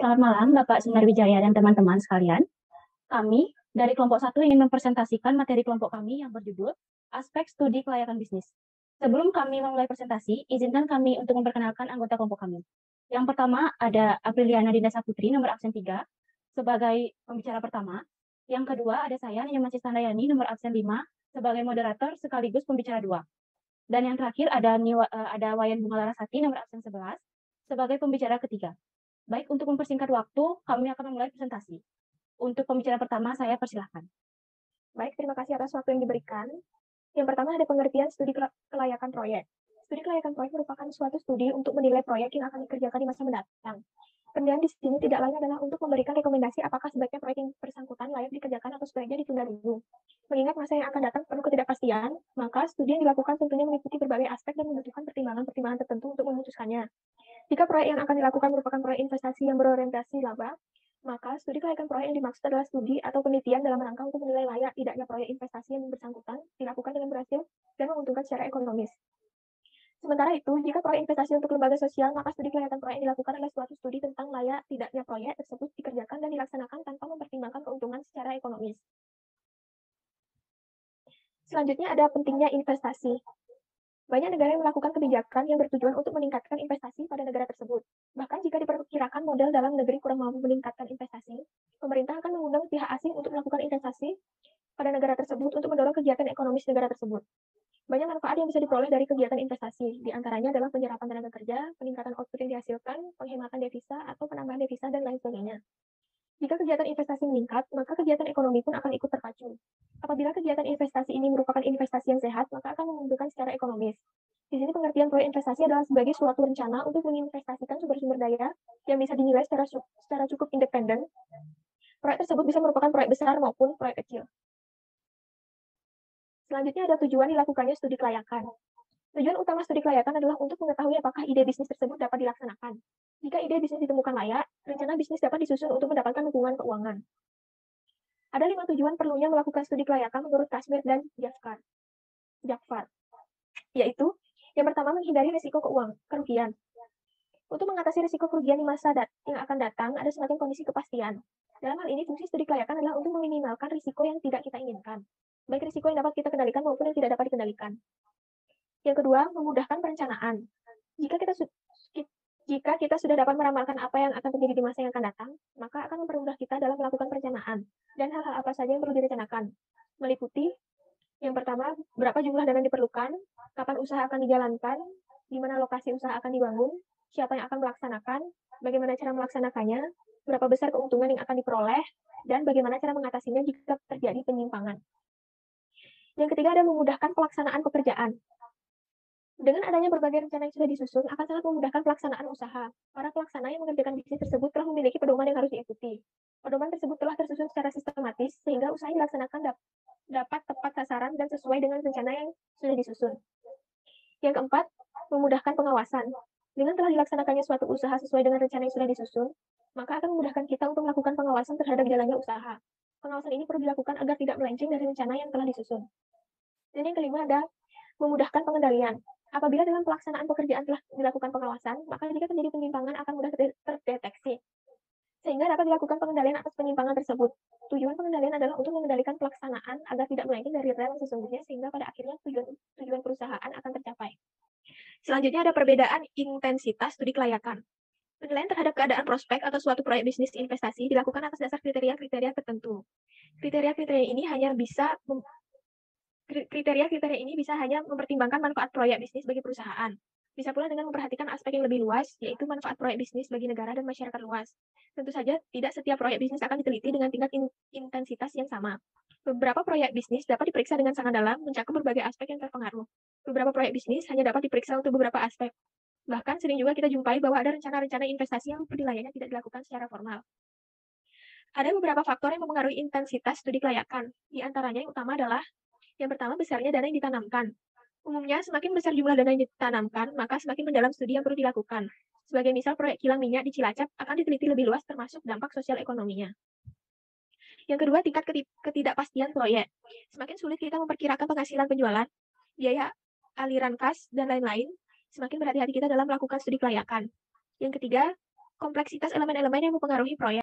Selamat malam, Bapak Sunarwijaya dan teman-teman sekalian. Kami dari kelompok 1 ingin mempresentasikan materi kelompok kami yang berjudul Aspek Studi Kelayakan Bisnis. Sebelum kami memulai presentasi, izinkan kami untuk memperkenalkan anggota kelompok kami. Yang pertama ada Apriliana Dinda Saputri, nomor absen 3, sebagai pembicara pertama. Yang kedua ada saya, Nyoman Sistandayani, nomor absen 5, sebagai moderator sekaligus pembicara 2. Dan yang terakhir ada Wayan Bunga Larasati, nomor absen 11, sebagai pembicara ketiga. Baik, untuk mempersingkat waktu, kami akan memulai presentasi. Untuk pembicara pertama, saya persilahkan. Baik, terima kasih atas waktu yang diberikan. Yang pertama ada pengertian studi kelayakan proyek. Studi kelayakan proyek merupakan suatu studi untuk menilai proyek yang akan dikerjakan di masa mendatang. Penilaian di sini tidak lain adalah untuk memberikan rekomendasi apakah sebaiknya proyek yang bersangkutan layak dikerjakan atau sebaiknya ditunda dulu. Mengingat masa yang akan datang penuh ketidakpastian, maka studi yang dilakukan tentunya meliputi berbagai aspek dan membutuhkan pertimbangan-pertimbangan tertentu untuk memutuskannya. Jika proyek yang akan dilakukan merupakan proyek investasi yang berorientasi laba, maka studi kelayakan proyek yang dimaksud adalah studi atau penelitian dalam rangka untuk menilai layak tidaknya proyek investasi yang bersangkutan dilakukan dengan berhasil dan menguntungkan secara ekonomis. Sementara itu, jika proyek investasi untuk lembaga sosial, maka studi kelayakan proyek yang dilakukan adalah suatu studi tentang layak tidaknya proyek tersebut dikerjakan dan dilaksanakan tanpa mempertimbangkan keuntungan secara ekonomis. Selanjutnya ada pentingnya investasi. Banyak negara yang melakukan kebijakan yang bertujuan untuk meningkatkan investasi pada negara tersebut. Bahkan jika diperkirakan modal dalam negeri kurang mampu meningkatkan investasi, pemerintah akan mengundang pihak asing untuk melakukan investasi pada negara tersebut untuk mendorong kegiatan ekonomis negara tersebut. Banyak manfaat yang bisa diperoleh dari kegiatan investasi, di antaranya adalah penyerapan tenaga kerja, peningkatan output yang dihasilkan, penghematan devisa, atau penambahan devisa, dan lain sebagainya. Jika kegiatan investasi meningkat, maka kegiatan ekonomi pun akan ikut terpacu. Apabila kegiatan investasi ini merupakan investasi yang sehat, maka akan menguntungkan secara ekonomis. Di sini pengertian proyek investasi adalah sebagai suatu rencana untuk menginvestasikan sumber-sumber daya yang bisa dinilai secara cukup independen. Proyek tersebut bisa merupakan proyek besar maupun proyek kecil. Selanjutnya ada tujuan dilakukannya studi kelayakan. Tujuan utama studi kelayakan adalah untuk mengetahui apakah ide bisnis tersebut dapat dilaksanakan. Jika ide bisnis ditemukan layak, rencana bisnis dapat disusun untuk mendapatkan dukungan keuangan. Ada 5 tujuan perlunya melakukan studi kelayakan menurut Kashmir dan Jafar, yaitu yang pertama menghindari risiko kerugian. Untuk mengatasi risiko kerugian di masa yang akan datang, ada semacam kondisi kepastian. Dalam hal ini, fungsi studi kelayakan adalah untuk meminimalkan risiko yang tidak kita inginkan, baik risiko yang dapat kita kendalikan maupun yang tidak dapat dikendalikan. Yang kedua, memudahkan perencanaan. Jika kita sudah dapat meramalkan apa yang akan terjadi di masa yang akan datang, maka akan mempermudah kita dalam melakukan perencanaan dan hal-hal apa saja yang perlu direncanakan. Meliputi yang pertama, berapa jumlah dana yang diperlukan, kapan usaha akan dijalankan, di mana lokasi usaha akan dibangun, siapa yang akan melaksanakan, bagaimana cara melaksanakannya, berapa besar keuntungan yang akan diperoleh, dan bagaimana cara mengatasinya jika terjadi penyimpangan. Yang ketiga ada memudahkan pelaksanaan pekerjaan. Dengan adanya berbagai rencana yang sudah disusun, akan sangat memudahkan pelaksanaan usaha. Para pelaksana yang mengerjakan bisnis tersebut telah memiliki pedoman yang harus diikuti. Pedoman tersebut telah tersusun secara sistematis, sehingga usaha yang dilaksanakan dapat tepat sasaran dan sesuai dengan rencana yang sudah disusun. Yang keempat, memudahkan pengawasan. Dengan telah dilaksanakannya suatu usaha sesuai dengan rencana yang sudah disusun, maka akan memudahkan kita untuk melakukan pengawasan terhadap jalannya usaha. Pengawasan ini perlu dilakukan agar tidak melenceng dari rencana yang telah disusun. Dan yang kelima ada memudahkan pengendalian. Apabila dalam pelaksanaan pekerjaan telah dilakukan pengawasan, maka jika terjadi penyimpangan akan mudah terdeteksi, sehingga dapat dilakukan pengendalian atas penyimpangan tersebut. Tujuan pengendalian adalah untuk mengendalikan pelaksanaan agar tidak melenceng dari rel yang sesungguhnya, sehingga pada akhirnya tujuan perusahaan akan tercapai. Selanjutnya ada perbedaan intensitas studi kelayakan. Penilaian terhadap keadaan prospek atau suatu proyek bisnis investasi dilakukan atas dasar kriteria-kriteria tertentu. Kriteria-kriteria ini hanya mempertimbangkan manfaat proyek bisnis bagi perusahaan. Bisa pula dengan memperhatikan aspek yang lebih luas, yaitu manfaat proyek bisnis bagi negara dan masyarakat luas. Tentu saja, tidak setiap proyek bisnis akan diteliti dengan tingkat intensitas yang sama. Beberapa proyek bisnis dapat diperiksa dengan sangat dalam, mencakup berbagai aspek yang terpengaruh. Beberapa proyek bisnis hanya dapat diperiksa untuk beberapa aspek. Bahkan sering juga kita jumpai bahwa ada rencana-rencana investasi yang penilaiannya tidak dilakukan secara formal. Ada beberapa faktor yang mempengaruhi intensitas studi kelayakan. Di antaranya yang utama adalah yang pertama, besarnya dana yang ditanamkan. Umumnya, semakin besar jumlah dana yang ditanamkan, maka semakin mendalam studi yang perlu dilakukan. Sebagai misal, proyek kilang minyak di Cilacap akan diteliti lebih luas termasuk dampak sosial ekonominya. Yang kedua, tingkat ketidakpastian proyek. Semakin sulit kita memperkirakan penghasilan penjualan, biaya aliran kas, dan lain-lain, semakin berhati-hati kita dalam melakukan studi kelayakan. Yang ketiga, kompleksitas elemen-elemen yang mempengaruhi proyek.